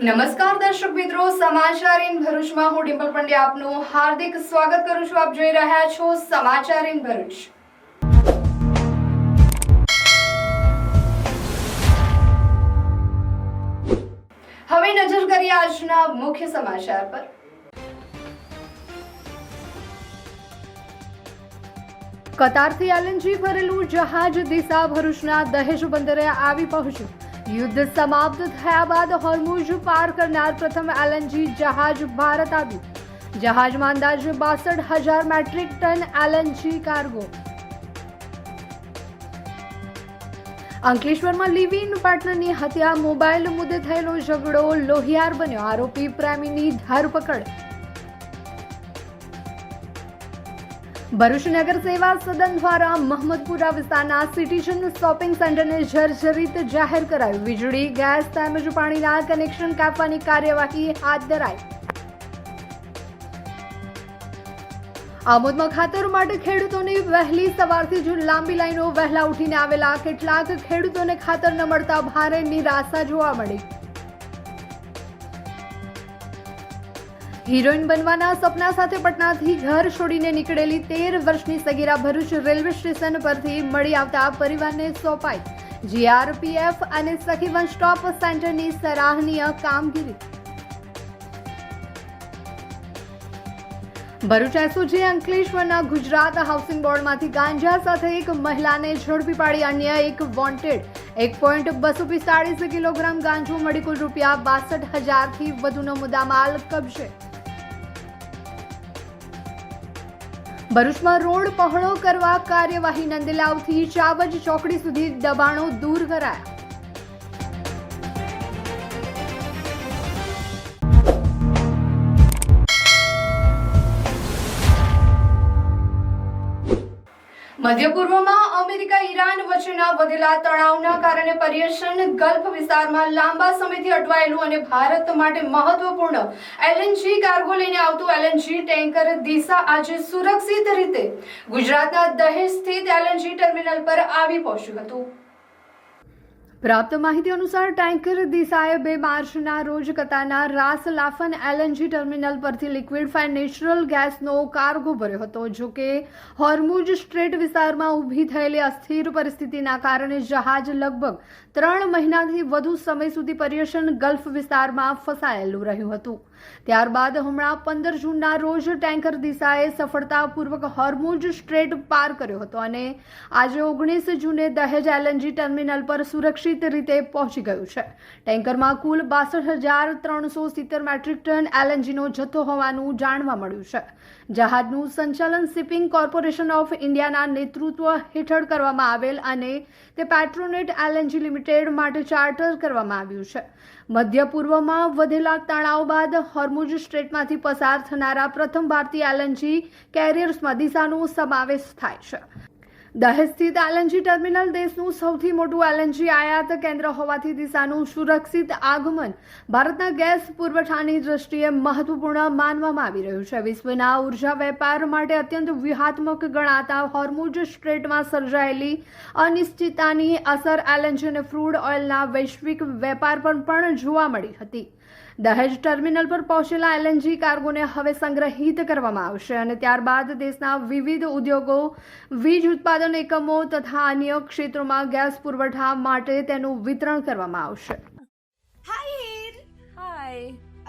નમસ્કાર દર્શક મિત્રો, સમાચાર ઇન ભરૂચમાં હું ડિમ્પલ પંડ્યા આપનું હાર્દિક સ્વાગત કરું છું. આપ જોઈ રહ્યા છો સમાચાર ઇન ભરૂચ. હવે નજર કરીએ આજના મુખ્ય સમાચાર પર. કતારથી એલએનજી ભરેલું જહાજ દિશા ભરૂચના દહેજ બંદરે આવી પહોંચ્યું. યુદ્ધ સમાપ્ત થયા બાદ હોર્મુઝ પાર કરનાર પ્રથમ એલએનજી જહાજ ભારત આવ્યું. જહાજમાં અંદાજે 62,000 મેટ્રિક ટન એલએનજી કાર્ગો. અંકલેશ્વરમાં લિવ ઇન પાર્ટનરની હત્યા, મોબાઈલ મુદ્દે થયેલો ઝઘડો લોહિયાર બન્યો. આરોપી પ્રેમીની ધરપકડ. ભરૂચ નગર સેવા સદન દ્વારા મહમદપુરા વિસ્તારના સિટીઝન શોપિંગ સેન્ટરને જર્જરિત જાહેર કરાયું. વીજળી, ગેસ તેમજ પાણીના કનેક્શન કાપવાની કાર્યવાહી હાથ ધરાઈ. આમોદમાં ખાતર માટે ખેડૂતોની વહેલી સવારથી જ લાંબી લાઈનો. વહેલા ઉઠીને આવેલા કેટલાક ખેડૂતોને ખાતર ન મળતા ભારે નિરાશા જોવા મળી. હિરોઈન બનવાના સપના સાથે પટનાથી ઘર છોડીને નીકળેલી 13 વર્ષની સગીરા ભરૂચ રેલવે સ્ટેશન પરથી મળી આવતા પરિવારને સોંપાઈ. જીઆરપીએફ અને સખી વન સ્ટોપ સેન્ટરની સરાહનીય કામગીરી. ભરૂચ એસઓજી અંકલેશ્વરના ગુજરાત હાઉસિંગ બોર્ડમાંથી ગાંજા સાથે એક મહિલાને ઝડપી પાડી. અન્ય એક વોન્ટેડ. 1.245 કિલોગ્રામ ગાંજો મળી કુલ રૂપિયા 62,000થી વધુનો મુદ્દામાલ કબજે. ભરૂચમાં રોડ પહોળો કરવા કાર્યવાહી. નંદલાવથી ચાવજ ચોકડી સુધી દબાણો દૂર કરાયા. મધ્ય પૂર્વમાં અમેરિકા ઈરાન વચ્ચેના વધેલા તણાવના કારણે પર્શિયન ગલ્ફ વિસ્તારમાં લાંબા સમયથી અટવાયેલું અને ભારત માટે મહત્વપૂર્ણ એલએનજી કાર્ગો લઈને આવતું એલએનજી ટેન્કર દિશા આજે સુરક્ષિત રીતે ગુજરાતના દહેજ સ્થિત એલએનજી ટર્મિનલ પર આવી પહોંચ્યું હતું. પ્રાપ્ત માહિતી અનુસાર ટેન્કર દિશાએ 2 માર્ચના રોજ કતારના રાસ લાફન એલએનજી ટર્મિનલ પરથી લિક્વિડ ફાઇન નેચરલ ગેસનો કાર્ગો ભર્યો હતો. જો કે હોર્મુઝ સ્ટ્રેટ વિસ્તારમાં ઊભી થયેલી અસ્થિર પરિસ્થિતિના કારણે જહાજ લગભગ 3 મહિનાથી વધુ સમય સુધી પર્શિયન ગલ્ફ વિસ્તારમાં ફસાયેલું રહ્યું હતું. ત્યારબાદ હમણાં 15 જૂનના રોજ ટેન્કર દિશાએ સફળતાપૂર્વક હોર્મુઝ સ્ટ્રેટ પાર કર્યો હતો અને આજે 19 જૂને દહેજ એલએનજી ટર્મિનલ પર સુરક્ષિત રીતે પહોંચી ગયું છે. ટેન્કરમાં કુલ 62,370 મેટ્રિક ટન એલએનજીનો જથ્થો હોવાનું જાણવા મળ્યું છે. જહાજનું સંચાલન શિપિંગ કોર્પોરેશન ઓફ ઇન્ડિયાના નેતૃત્વ હેઠળ કરવામાં આવેલ અને તે પેટ્રોનેટ એલએનજી લિમિટેડ માટે ચાર્ટર કરવામાં આવ્યું છે. મધ્ય પૂર્વમાં વધેલા તણાવ બાદ હોર્મુઝ સ્ટ્રેટમાંથી પસાર થનારા પ્રથમ ભારતીય એલએનજી કેરિયર્સમાં દિશાનો સમાવેશ થાય છે. દહેજ સ્થિત એલએનજી ટર્મિનલ દેશનું સૌથી મોટું એલએનજી આયાત કેન્દ્ર હોવાથી દિશાનું સુરક્ષિત આગમન ભારતના ગેસ પુરવઠાની દ્રષ્ટિએ મહત્વપૂર્ણ માનવામાં આવી રહ્યું છે. વિશ્વના ઉર્જા વેપાર માટે અત્યંત વ્યૂહાત્મક ગણાતા હોર્મુઝ સ્ટ્રેટમાં સર્જાયેલી અનિશ્ચિતતાની અસર એલએનજી અને ક્રૂડ ઓઇલના વૈશ્વિક વેપાર પર પણ જોવા મળી હતી. દહેજ ટર્મિનલ પર પહોંચેલા એલએનજી કાર્ગોને હવે સંગ્રહિત કરવામાં આવશે અને ત્યારબાદ દેશના વિવિધ ઉદ્યોગો, વીજ ઉત્પાદન એકમો તથા અન્ય ક્ષેત્રોમાં ગેસ પુરવઠા માટે તેનું વિતરણ કરવામાં આવશે. હાય.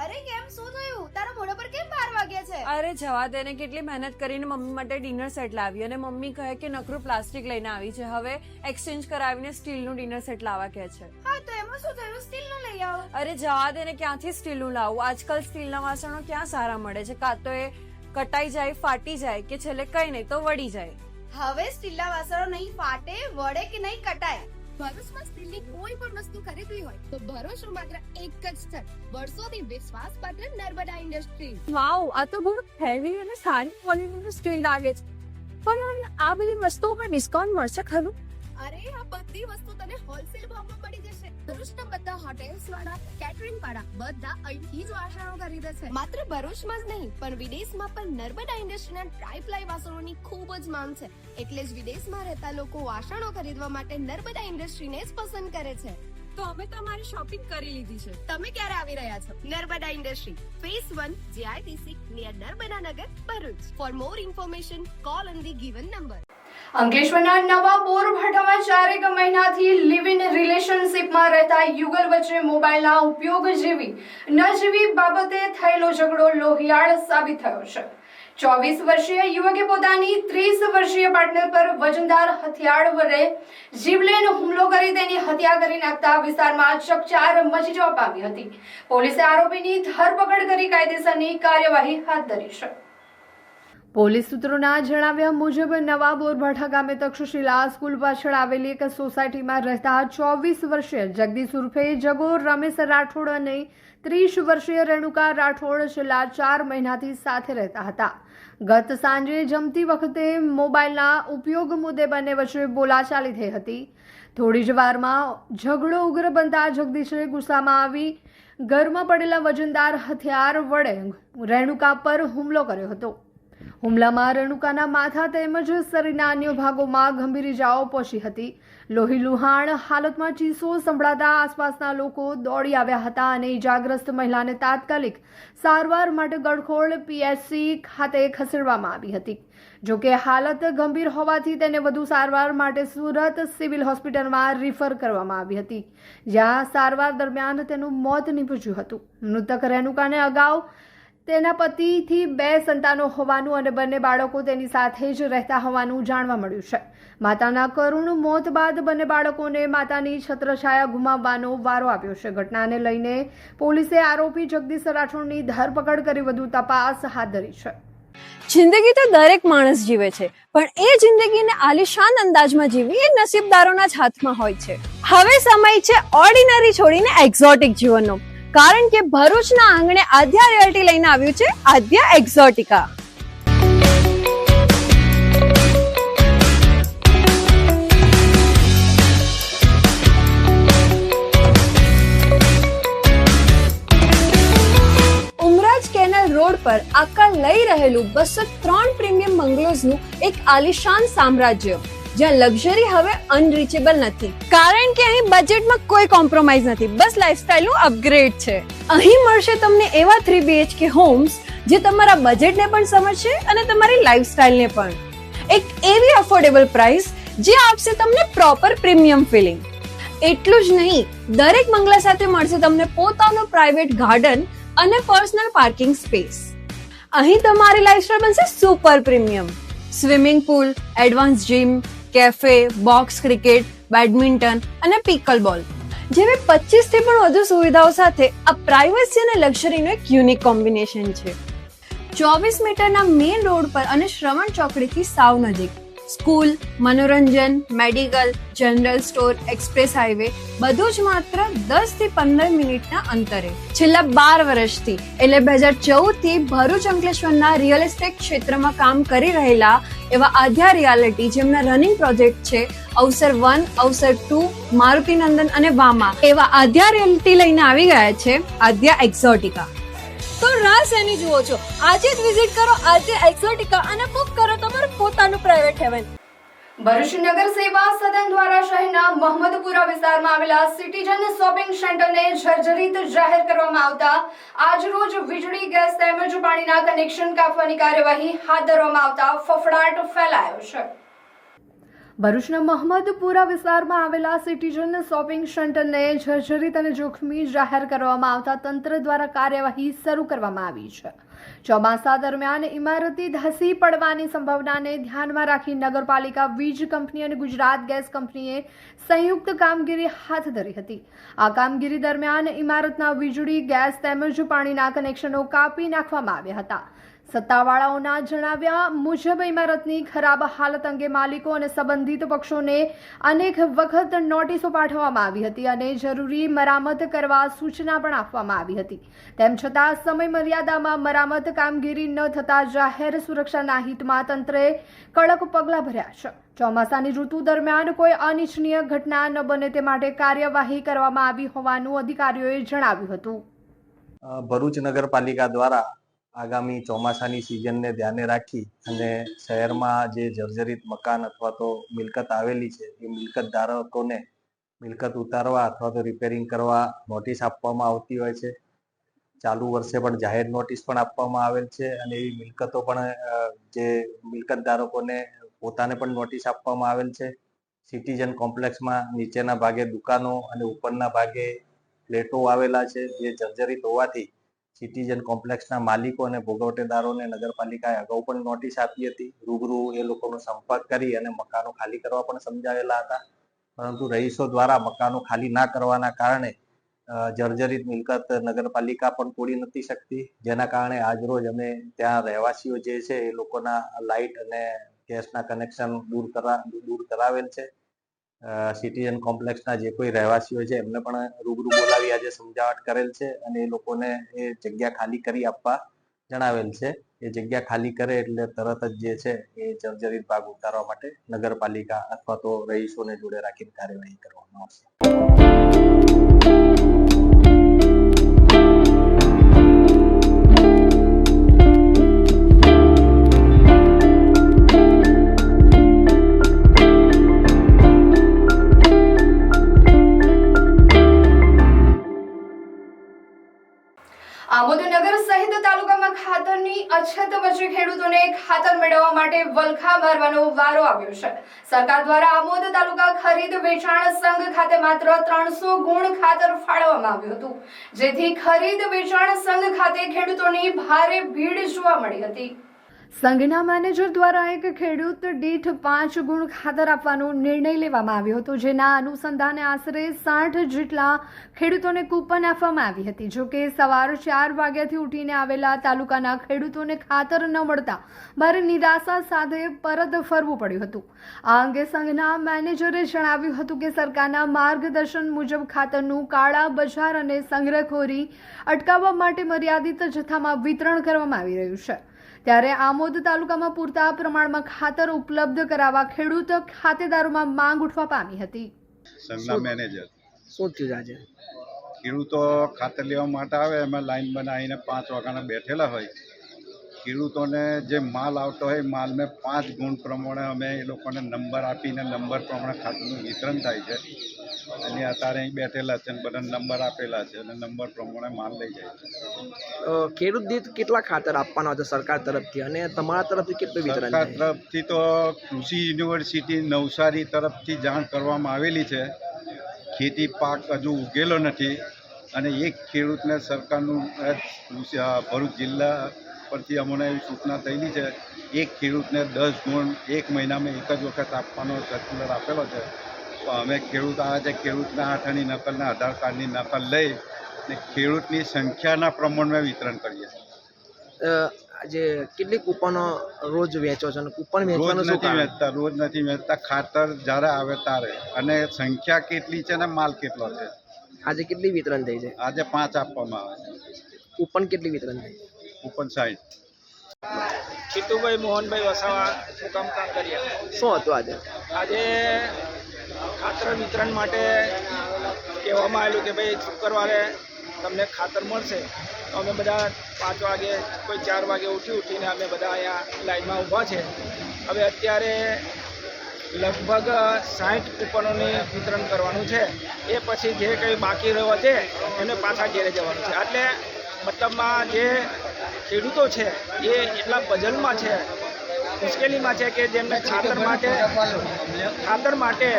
અરે કેમ શું થયું? તારા મોઢા પર કેમ 12 વાગ્યા છે? અરે જવા દે ને, કેટલી મહેનત કરીને મમ્મી માટે ડિનર સેટ લાવી અને મમ્મી કહે કે નકરું પ્લાસ્ટિક લઈને આવી છે, હવે એક્સચેન્જ કરાવીને સ્ટીલનું ડિનર સેટ લાવવા કહે છે. હા તો એમાં શું થયું? સ્ટીલનું લઈ આવો. અરે જવા દે ને, ક્યાંથી સ્ટીલનું લાવું? આજકાલ સ્ટીલના વાસણો ક્યાં સારા મળે છે? કાં તો એ કટાઈ જાય, ફાટી જાય કે છેલ્લે કઈ નહીં તો વળી જાય. હવે સ્ટીલના વાસણો નહીં ફાટે, વળે કે નહીં કટાય. ભરૂચમાં સ્ટીલની કોઈ પણ વસ્તુ ખરીદવી હોય તો ભરૂચનું માત્ર એક જ સ્થળ, વર્ષોથી વિશ્વાસપાત્ર નર્મદા ઇન્ડસ્ટ્રીઝ. વાવ, આ તો બહુ હેવી અને સારી ક્વોલિટીનું સ્ટીલ લાગે છે. પણ આ બધી વસ્તુઓ પર ડિસ્કાઉન્ટ મળશે ખરું? અરે આ બધી વસ્તુ તને હોલસેલ ભાવમાં મળી જશે. ભરૂચના બધા હોટેલ્સ વાળા, કેટરિંગ વાળા બધા અહીંથી જ વાસણો ખરીદે છે. માત્ર ભરૂચમાં જ નહીં પણ વિદેશમાં પણ નર્મદા ઇન્ડસ્ટ્રીના ટ્રાયપ્લાય વાસણોની ખૂબ જ માંગ છે. એટલે જ વિદેશમાં રહેતા લોકો વાસણો ખરીદવા માટે નર્મદા ઇન્ડસ્ટ્રીને જ પસંદ કરે છે. તો અમે તમારી શોપિંગ કરી લીધી છે. તમે ક્યારે આવી રહ્યા છો? Narmada industry phase 1 JITC near Narmada Nagar, Bharuch. For more information call on the given number. અંકલેશ્વરના નવા બોરભાઠામાં 4 મહિનાથી લિવ ઇન રિલેશનશિપમાં રહેતા યુગલ વચ્ચે મોબાઈલના ઉપયોગ જેવી ન જેવી બાબતે થયેલો ઝઘડો લોહિયાળ સાબિત થયો છે. 24 વર્ષીય યુવકે પોતાની 30 વર્ષીય પાર્ટનર પર વજનદાર હથિયાર વડે જીવલેણ હુમલો કરી તેની હત્યા કરી નાખતા વિસ્તારમાં ચકચાર મચી જવા પામી હતી. પોલીસે આરોપીની ધરપકડ કરી કાયદેસરની કાર્યવાહી હાથ ધરી છે. પોલીસ સૂત્રોના જણાવ્યા મુજબ નવા બોરભાઠા ગામે તક્ષશિલા સ્કૂલ પાછળ આવેલી એક સોસાયટીમાં રહેતા 24 વર્ષીય જગદીશ ઉર્ફે જગો રમેશ રાઠોડ અને 30 વર્ષીય રેણુકા રાઠોડ છેલ્લા 4 મહિનાથી સાથે રહેતા હતા. ગત સાંજે જમતી વખતે મોબાઈલના ઉપયોગ મુદ્દે બંને વચ્ચે બોલાચાલી થઈ હતી. થોડી જ વારમાં ઝઘડો ઉગ્ર બનતા જગદીશે ગુસ્સામાં આવી ઘરમાં પડેલા વજનદાર હથિયાર વડે રેણુકા પર હુમલો કર્યો હતો. હુમલામાં રેણુકાના માથા તેમજ શરીરના અન્ય ભાગોમાં ગંભીર ઇજાઓ પહોંચી હતી. લોહી લુહાણ હાલતમાં ચીસો સંભળાતા આસપાસના લોકો દોડી આવ્યા હતા અને ઇજાગ્રસ્ત મહિલાને તાત્કાલિક સારવાર માટે ગડખોલ PHC ખાતે ખસેડવામાં આવી હતી. જોકે હાલત ગંભીર હોવાથી તેને વધુ સારવાર માટે સુરત સિવિલ હોસ્પિટલમાં રિફર કરવામાં આવી હતી, જ્યાં સારવાર દરમિયાન તેનું મોત નીપજ્યું હતું. મૃતક રેણુકાને અગાઉ તેના પતિથી 2 સંતાનો હોવાનું અને બંને બાળકો તેની સાથે જ રહેતા હોવાનું જાણવા મળ્યું છે. માતાના કરુણ મોત બાદ બંને બાળકોને માતાની છત્રછાયા ગુમાવવાનો વારો આવ્યો છે. ઘટનાને લઈને પોલીસે આરોપી જગદીશ રાઠોડની ધરપકડ કરી વધુ તપાસ હાથ ધરી છે. જિંદગી તો દરેક માણસ જીવે છે, પણ એ જિંદગીને આલિશાન અંદાજમાં જીવવી એ નસીબદારોના જ હાથમાં હોય છે. હવે સમય છે ઓર્ડિનરી છોડીને એક્ઝોટિક જીવનનો, કારણ કે ભરૂચના આંગણે આદ્યા રિયલ્ટી લઈને આવ્યું છે આદ્યા એક્ઝોટિકા. ઉમરાજ કેનાલ રોડ પર આકાર લઈ રહેલું 203 પ્રીમિયમ બંગલોઝનું એક આલિશાન સામ્રાજ્ય, જ્યાં લક્ઝરી હવે અનરીચેબલ નથી, કારણ કે અહીં બજેટમાં કોઈ કોમ્પ્રોમાઇઝ નથી, બસ લાઇફસ્ટાઇલનું અપગ્રેડ છે. અહીં મળશે તમને એવા 3 BHK હોમ્સ જે તમારા બજેટને પણ સમજશે અને તમારી લાઇફસ્ટાઇલને પણ. એક એવી અફોર્ડેબલ પ્રાઇસ જે આપશે તમને પ્રોપર પ્રીમિયમ ફીલિંગ. એટલું જ નહીં, દરેક બંગલા સાથે મળશે તમને પોતાનો પ્રાઇવેટ ગાર્ડન અને પર્સનલ પાર્કિંગ સ્પેસ. અહીં તમારી લાઇફસ્ટાઇલ બનશે super premium. Swimming pool, advance gym, cafe, box cricket, badminton અને પિકલ બોલ જેવી 25 થી પણ વધુ સુવિધાઓ સાથે આ પ્રાઇવસી અને લક્ઝરીનું એક યુનિક કોમ્બિનેશન છે. 24 મીટરના મેઇન રોડ પર અને શ્રવણ ચોકડીથી સાવ નજીક સ્કૂલ, મનોરંજન, medical, general store, express highway બધું જ માત્ર 10 થી 15 મિનિટના અંતરે. છેલ્લા 12 વર્ષથી એટલે 2014 થી ભરૂચ અંકલેશ્વરના રિયલ એસ્ટેટ ક્ષેત્રમાં કામ કરી રહેલા એવા આદ્યા રિયાલિટી, જેમના રનિંગ પ્રોજેક્ટ છે અવસર 1, અવસર 2, મારુતિ નંદન અને વામા, એવા આદ્યા રિયાલિટી લઈને આવી ગયા છે આદ્યા એક્ઝોટિકા. તો રાહ શેની જુઓ છો? આજે જ વિઝિટ કરો આદ્યા એક્ઝોટિકા અને બુક કરો તમારું પોતાનું પ્રાઇવેટ હેવન. ભરૂચ નગર સેવા સદન દ્વારા શહેરના મહમદપુરા વિસ્તારમાં આવેલા સિટીઝન શોપિંગ સેન્ટરને જર્જરિત જાહેર કરવામાં આવતા આજરોજ વીજળી, ગેસ તેમજ પાણીના કનેક્શન કાપવાની કાર્યવાહી હાથ ધરવામાં આવતા ફફડાટ ફેલાયો છે. ભરૂચના મહમદપુરા વિસ્તારમાં આવેલા સિટીઝન શોપિંગ સેન્ટરને જર્જરિત અને જોખમી જાહેર કરવામાં આવતા તંત્ર દ્વારા કાર્યવાહી શરૂ કરવામાં આવી છે. ચોમાસા દરમિયાન ઇમારતી ધસી પડવાની સંભાવનાને ધ્યાનમાં રાખી નગરપાલિકા, વીજ કંપની અને ગુજરાત ગેસ કંપનીએ સંયુક્ત કામગીરી હાથ ધરી હતી. આ કામગીરી દરમિયાન ઇમારતના વીજળી, ગેસ તેમજ પાણીના કનેક્શનો કાપી નાખવામાં આવ્યા હતા. સત્તાવાળાઓના જણાવ્યા મુજબ ઇમારતની ખરાબ હાલત અંગે માલિકો અને સંબંધિત પક્ષોને અનેક વખત નોટિસો પાઠવવામાં આવી હતી અને જરૂરી મરામત કરવા સૂચના પણ આપવામાં આવી હતી. તેમ છતાં સમય મર્યાદામાં મરામત કામગીરી ન થતા જાહેર સુરક્ષાના હિતમાં તંત્રે કડક પગલાં ભર્યા છે. ચોમાસાની ઋતુ દરમિયાન કોઈ અનિચ્છનીય ઘટના ન બને તે માટે કાર્યવાહી કરવામાં આવી હોવાનું અધિકારીઓએ જણાવ્યું હતું. ભરૂચ નગરપાલિકા દ્વારા આગામી ચોમાસાની સિઝનને ધ્યાને રાખી અને શહેરમાં જે જર્જરિત મકાન અથવા તો મિલકત આવેલી છે એ મિલકત ધારકોને મિલકત ઉતારવા અથવા તો રિપેરિંગ કરવા નોટિસ આપવામાં આવતી હોય છે. ચાલુ વર્ષે પણ જાહેર નોટિસ પણ આપવામાં આવેલ છે અને એવી મિલકતો પણ જે મિલકત ધારકોને પોતાને પણ નોટિસ આપવામાં આવેલ છે. સિટીઝન કોમ્પ્લેક્સમાં નીચેના ભાગે દુકાનો અને ઉપરના ભાગે ફ્લેટો આવેલા છે, જે જર્જરિત હોવાથી સિટીઝન કોમ્પ્લેક્સના માલિકો અને ભોગવટેદારોને નગરપાલિકાએ અગાઉ પણ નોટિસ આપી હતી. રૂબરૂ એ લોકોનો સંપર્ક કરી અને મકાનો ખાલી કરવા પણ સમજાવેલા હતા, પરંતુ રહીશો દ્વારા મકાનો ખાલી ના કરવાના કારણે જર્જરિત મિલકત નગરપાલિકા પણ તોડી નથી શકતી, જેના કારણે આજરોજ અમે ત્યાં રહેવાસીઓ જે છે એ લોકોના લાઇટ અને ગેસના કનેક્શન દૂર કરાવેલ છે. સિટીઝન કોમ્પ્લેક્સના જે કોઈ રહેવાસીઓ છે એમને પણ રૂબરૂ બોલાવી આજે સમજાવટ કરેલ છે અને એ લોકોને એ જગ્યા ખાલી કરી આપવા જણાવેલ છે. એ જગ્યા ખાલી કરે એટલે તરત જ જે છે એ જર્જરિત ભાગ ઉતારવા માટે નગરપાલિકા અથવા તો રહીશોને જોડે રાખીને કાર્યવાહી કરવામાં આવશે. આમોદ નગર સહિત તાલુકામાં ખાતરની અછત વચ્ચે ખેડૂતોને ખાતર મેળવવા માટે વલખા મારવાનો વારો આવ્યો છે. સરકાર દ્વારા આમોદ તાલુકા ખરીદ વેચાણ સંઘ ખાતે માત્ર 300 ગુણ ખાતર ફાળવવામાં આવ્યું હતું, જેથી ખરીદ વેચાણ સંઘ ખાતે ખેડૂતોની ભારે ભીડ જોવા મળી હતી. સંઘના મેનેજર દ્વારા એક ખેડૂત દીઠ 5 ગુણ ખાતર આપવાનો નિર્ણય લેવામાં આવ્યો હતો, જેના અનુસંધાને આશરે 60 જેટલા ખેડૂતોને કૂપન આપવામાં આવી હતી. જોકે સવાર 4 વાગ્યાથી ઉઠીને આવેલા તાલુકાના ખેડૂતોને ખાતર ન મળતા ભારે નિરાશા સાથે પરત ફરવું પડ્યું હતું. આ અંગે સંઘના મેનેજરે જણાવ્યું હતું કે સરકારના માર્ગદર્શન મુજબ ખાતરનું કાળા બજાર અને સંગ્રહખોરી અટકાવવા માટે મર્યાદિત જથ્થામાં વિતરણ કરવામાં આવી રહ્યું છે. ત્યારે આમોદ તાલુકામાં પૂરતા પ્રમાણમાં ખાતર ઉપલબ્ધ કરાવવા ખેડૂત ખાતેદારોમાં માંગ ઉઠવા પામી હતી. સંઘના મેનેજર શું થયું આજે? ખેડૂતો ખાતર લેવા માટે આવે, એમાં લાઈન બનાવીને 5 વાગ્યાના બેઠેલા હોય. ખેડૂતોને જે માલ આવતો હોય માલને 5 ગુણ પ્રમાણે અમે એ લોકોને નંબર આપીને નંબર પ્રમાણે ખાતરનું વિતરણ થાય છે. અને અત્યારે અહીં બેઠેલા છે અને બધા નંબર આપેલા છે અને નંબર પ્રમાણે માલ લઈ જાય છે. ખેડૂત દીઠ કેટલા ખાતર આપવાના હતા સરકાર તરફથી અને તમારા તરફથી કેટલું વિતરણ સરકાર થાય? તરફથી તો કૃષિ યુનિવર્સિટી નવસારી તરફથી જાણ કરવામાં આવેલી છે. ખેતી પાક હજુ ઉગેલો નથી અને એક ખેડૂતને સરકારનું ભરૂચ જિલ્લા પરથી અમને એવી સૂચના થયેલી છે, એક ખેડૂતને 10 ગુણ 1 મહિનામાં એક જ વખત આપવાનો સર્ક્યુલર આપેલો છે. તો અમે ખેડૂત આવ્યા છે, ખેડૂતના આઠાની નકલના આધાર કાર્ડની નકલ લઈ અને ખેડૂતની સંખ્યાના પ્રમાણમાં વિતરણ કરીએ છીએ. આજે કેટલી કૂપનો રોજ વેચો છો અને કૂપન રોજ વેચવાનું શું નથી કારણ? વેચતા, રોજ નથી વેચતા. ખાતર જ્યારે આવે ત્યારે અને સંખ્યા કેટલી છે ને માલ કેટલો છે. આજે કેટલી વિતરણ થઈ છે? આજે 5 આપવામાં આવે છે. કૂપન કેટલી વિતરણ થઈ? કૂપન 60. કીતુભાઈ મોહનભાઈ વસાવા, મુકામ કાંકરિયા. શું હતું આજે? આજે ખાતર વિતરણ માટે કહેવામાં આવેલું કે ભાઈ શુક્રવારે તમને ખાતર મળશે. તો અમે બધા 5 વાગે કોઈ 4 વાગે ઉઠીને અમે બધા અહીંયા લાઈનમાં ઊભા છે. હવે અત્યારે લગભગ 60 કૂપનોની વિતરણ કરવાનું છે. એ પછી જે કંઈ બાકી રહ્યો છે એને પાછા ઘેરે જવાનું છે. એટલે મતલબમાં જે ખેડૂતો છે એ એટલા પઝલમાં છે, મુશ્કેલીમાં છે કે જેમને ખાતર માટે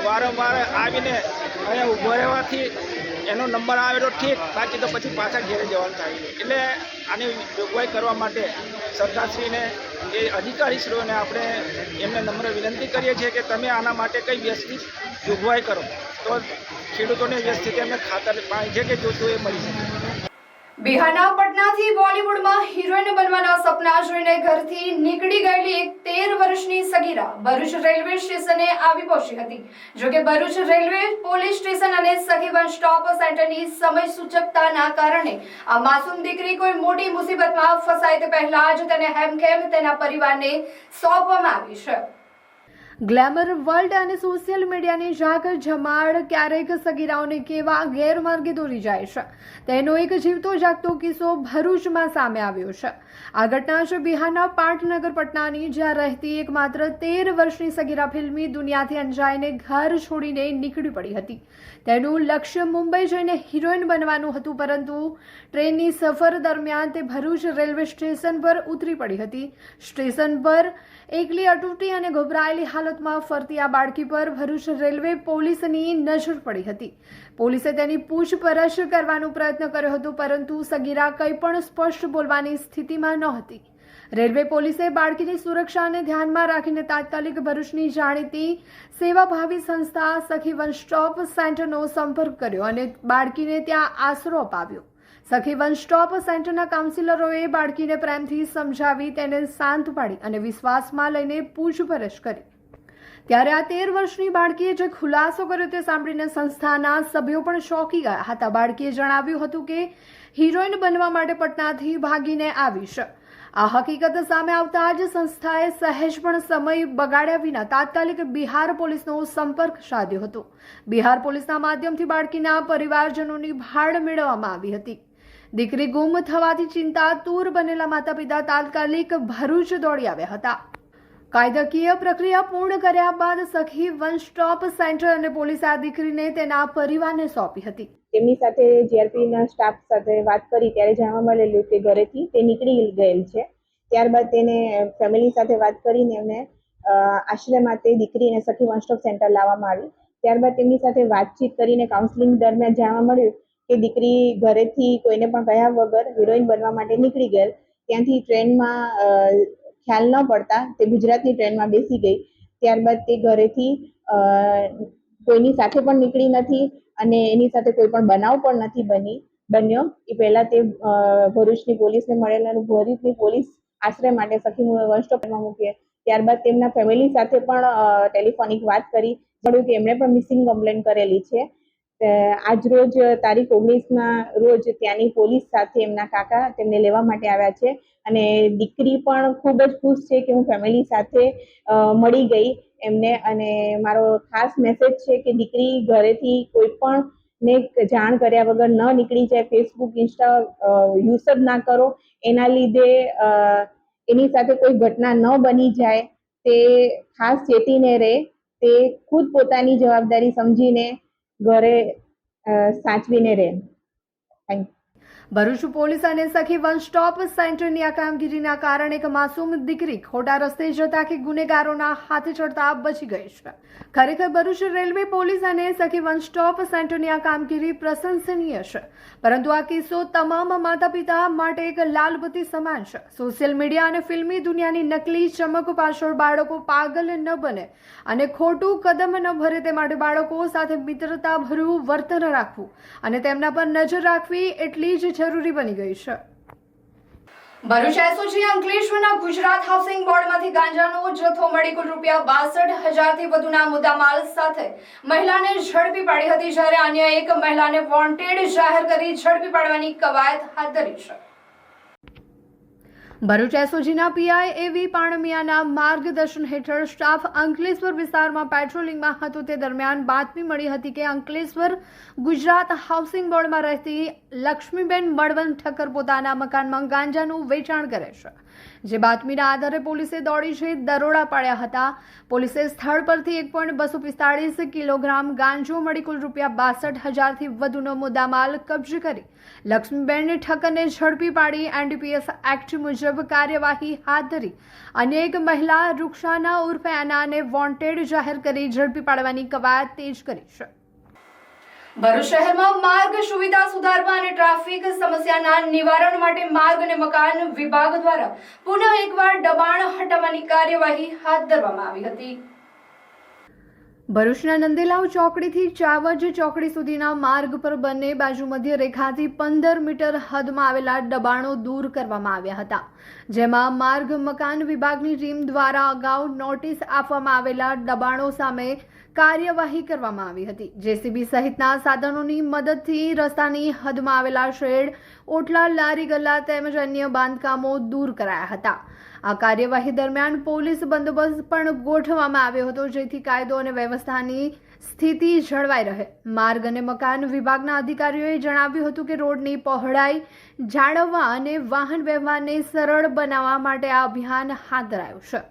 વારંવાર આવીને અહીંયા ઊભો રહેવાથી એનો નંબર આવેલો ઠીક, બાકી તો પછી પાછા ઘેરે જવાનું થાય. એટલે આની જોગવાઈ કરવા માટે સરકારશ્રીને એ અધિકારીશ્રીઓને આપણે એમને નમ્ર વિનંતી કરીએ છીએ કે તમે આના માટે કંઈ વ્યવસ્થિત જોગવાઈ કરો તો ખેડૂતોને વ્યવસ્થિત એમને ખાતર પાણી જે કંઈ જોતું એ મળી શકે. બિહારના પટનાથી બોલિવૂડમાં હિરોઈન બનવાના સપના જોઈને ઘરથી નીકળી ગયેલી એક 13 વર્ષની સગીરા ભરૂચ રેલવે સ્ટેશને આવી પહોંચી હતી. જોકે ભરૂચ રેલવે પોલીસ સ્ટેશન અને સખીવન સ્ટોપ સેન્ટરની સમય સૂચકતાના કારણે આ માસૂમ દીકરી કોઈ મોટી મુસીબતમાં ફસાય તે પહેલા જ તેને હેમખેમ તેના પરિવારને સોંપવામાં આવી છે. ગ્લેમર વર્લ્ડ અને સોશિયલ મીડિયાની ઝાક જમાડ ક્યારેક સગીરાઓને કેવા ગેરમાર્ગે દોરી જાય છે તેનો એક જીવતો જાગતો કિસ્સો ભરૂચમાં સામે આવ્યો છે. આ ઘટના છે બિહારના પાટનગર પટનાની, જ્યાં રહેતી એક માત્ર 13 વર્ષની સગીરા ફિલ્મી દુનિયાથી અંજાઈને ઘર છોડીને નીકળી પડી હતી. તેનું લક્ષ્ય મુંબઈ જઈને હિરોઈન બનવાનું હતું, પરંતુ ટ્રેનની સફર દરમિયાન તે ભરૂચ રેલવે સ્ટેશન પર ઉતરી પડી હતી. સ્ટેશન પર એકલી અટૂટી અને ગભરાયેલી હાલતમાં ફરતી આ બાળકી પર ભરૂચ રેલવે પોલીસની નજર પડી હતી. પોલીસે તેની પૂછપરછ કરવાનો પ્રયત્ન કર્યો હતો, પરંતુ સગીરા કંઈ પણ સ્પષ્ટ બોલવાની સ્થિતિમાં નહોતી. રેલવે પોલીસે બાળકીની સુરક્ષાને ધ્યાનમાં રાખીને તાત્કાલિક ભરૂચની જાણીતી સેવાભાવી સંસ્થા સખી વન સ્ટોપ સેન્ટરનો સંપર્ક કર્યો અને બાળકીને ત્યાં આશરો અપાવ્યો. સખી વન સ્ટોપ સેન્ટરના કાઉન્સિલરોએ બાળકીને પ્રેમથી સમજાવી તેને શાંત પાડી અને વિશ્વાસમાં લઈને પૂછપરછ કરી. ત્યારે આ 13 વર્ષની બાળકીએ જે ખુલાસો કર્યો તે સાંભળીને સંસ્થાના સભ્યો પણ ચોંકી ગયા હતા. બાળકીએ જણાવ્યું હતું કે હિરોઈન બનવા માટે પટનાથી ભાગીને આવી છે. આ હકીકત સામે આવતા જ સંસ્થાએ સહેજ પણ સમય બગાડ્યા વિના તાત્કાલિક બિહાર પોલીસનો સંપર્ક સાધ્યો હતો. બિહાર પોલીસના માધ્યમથી બાળકીના પરિવારજનોની ભાળ મેળવવામાં આવી હતી. દીકરી ગુમ થવાથી ચિંતાતુર બનેલા માતા પિતા તાત્કાલિક ભરૂચ દોડી આવ્યા હતા. કાયદાકીય પ્રક્રિયા પૂર્ણ કર્યા બાદ સખી વન સ્ટોપ સેન્ટર અને પોલીસે આ દીકરીને તેના પરિવારને સોંપી હતી. તેમની સાથે જીઆરપીના સ્ટાફ સાથે વાત કરી ત્યારે જાણવા મળેલું કે ઘરેથી તે નીકળી ગયેલ છે. ત્યારબાદ તેને ફેમિલી સાથે વાત કરીને એમને આશ્રયમાં તે દીકરીને સખી વન સ્ટોપ સેન્ટર લાવવામાં આવી. ત્યારબાદ તેમની સાથે વાતચીત કરીને કાઉન્સેલિંગ દરમિયાન જાણવા મળ્યું કે દીકરી ઘરેથી કોઈને પણ કહ્યા વગર હિરોઈન બનવા માટે નીકળી ગયેલ. ત્યાંથી ટ્રેનમાં ખ્યાલ ન પડતા તે ગુજરાતની ટ્રેનમાં બેસી ગઈ. ત્યારબાદ તે ઘરેથી કોઈની સાથે પણ નીકળી નથી અને એની સાથે કોઈ પણ બનાવ પણ નથી બન્યો. એ પહેલા તે ભરૂચની પોલીસને મળેલા અને ભરૂચની પોલીસ આશ્રય માટે સખી વન સ્ટોપમાં મૂકી. ત્યારબાદ તેમના ફેમિલી સાથે પણ ટેલિફોનિક વાત કરી, જોયું કે એમણે પણ મિસિંગ કમ્પ્લેન કરેલી છે. આજ રોજ તારીખ 19ના રોજ ત્યાંની પોલીસ સાથે એમના કાકા તેમને લેવા માટે આવ્યા છે અને દીકરી પણ ખૂબ જ ખુશ છે કે હું ફેમિલી સાથે મળી ગઈ એમને. અને મારો ખાસ મેસેજ છે કે દીકરી ઘરેથી કોઈ પણ ને જાણ કર્યા વગર ન નીકળી જાય. ફેસબુક, ઇન્સ્ટા યુઝ જ ના કરો, એના લીધે એની સાથે કોઈ ઘટના ન બની જાય તે ખાસ ચેતીને રહે. તે ખુદ પોતાની જવાબદારી સમજીને ઘરે સાચવીને રહે. Thank you. ભરૂચ પોલીસ અને સખી વન સ્ટોપ સેન્ટરની આ કામગીરીના કારણે એક માસૂમ દીકરી ખોટા રસ્તે જતા કે ગુનેગારોના હાથે ચડતા બચી ગઈ છે. ખરેખર ભરૂચ રેલવે પોલીસ અને સખી વન સ્ટોપ સેન્ટરની આ કામગીરી પ્રશંસનીય છે, પરંતુ આ કિસ્સો તમામ માતા પિતા માટે એક લાલબત્તી સમાન છે. સોશિયલ મીડિયા અને ફિલ્મી દુનિયાની નકલી ચમક પાછળ બાળકો પાગલ ન બને અને ખોટું કદમ ન ભરે તે માટે બાળકો સાથે મિત્રતાભર્યું વર્તન રાખવું અને તેમના પર નજર રાખવી એટલી જ જરૂરી બની ગઈ છે. ભરૂચ એસઓજી અંકલેશ્વરના ગુજરાત હાઉસિંગ બોર્ડમાંથી ગાંજાનો જથ્થો મળી કુલ ₹62,000થી વધુના મુદ્દામાલ સાથે મહિલાને ઝડપી પાડી હતી, જ્યારે અન્ય એક મહિલાને વોન્ટેડ જાહેર કરી ઝડપી પાડવાની કવાયત હાથ ધરી છે. ભરૂચ એસઓજીના પીઆઈ એવી પાણમિયાના માર્ગદર્શન હેઠળ સ્ટાફ અંકલેશ્વર વિસ્તારમાં પેટ્રોલિંગમાં હતો તે દરમિયાન બાતમી મળી હતી કે અંકલેશ્વર ગુજરાત હાઉસિંગ બોર્ડમાં રહેતી લક્ષ્મીબેન મળવન ઠક્કર પોતાના મકાનમાં ગાંજાનું વેચાણ કરે છે. જે બાતમીના આધારે પોલીસે દોડી જઈ દરોડા પાડ્યા હતા. પોલીસે સ્થળ પરથી 1.245 કિલોગ્રામ ગાંજો મળી કુલ ₹62,000થી વધુનો મુદ્દામાલ કબજે કરી લક્ષ્મીબેન ઠક્કરને ઝડપી પાડી એનડીપીએસ એક્ટ મુજબ કાર્યવાહી હાથ ધરી. અન્ય એક મહિલા રૂક્ષાના ઉર્ફે એનાને વોન્ટેડ જાહેર કરી ઝડપી પાડવાની કવાયત તેજ કરી છે. ભરૂચ શહેરમાં માર્ગ સુવિધા સુધારવા અને ટ્રાફિક સમસ્યાના નિવારણ માટે માર્ગ અને મકાન વિભાગ દ્વારા પુનઃ એકવાર દબાણ હટાવવાની કાર્યવાહી હાથ ધરવામાં આવી હતી. ભરૂચના નંદેલાવ ચોકડીથી ચાવજ ચોકડી સુધીના માર્ગ પર બંને બાજુ મધ્ય રેખાથી 15 મીટર હદમાં આવેલા દબાણો દૂર કરવામાં આવ્યા હતા, જેમાં માર્ગ મકાન વિભાગની ટીમ દ્વારા અગાઉ નોટિસ આપવામાં આવેલા દબાણો સામે કાર્યવાહી કરવામાં આવી હતી. જેસીબી સહિતના સાધનોની મદદથી રસ્તાની હદમાં આવેલા શેડ, ઓટલા, લારી ગલ્લા તેમજ અન્ય બાંધકામો દૂર કરાયા હતા. આ કાર્યવાહી દરમિયાન પોલીસ બંદોબસ્ત પણ ગોઠવવામાં આવ્યો હતો, જેથી કાયદો અને વ્યવસ્થાની સ્થિતિ જળવાઈ રહે. માર્ગ અને મકાન વિભાગના અધિકારીઓએ જણાવ્યું હતું કે રોડની પહોળાઈ જાળવવા અને વાહન વ્યવહારને સરળ બનાવવા માટે આ અભિયાન હાથ ધરાયું છે.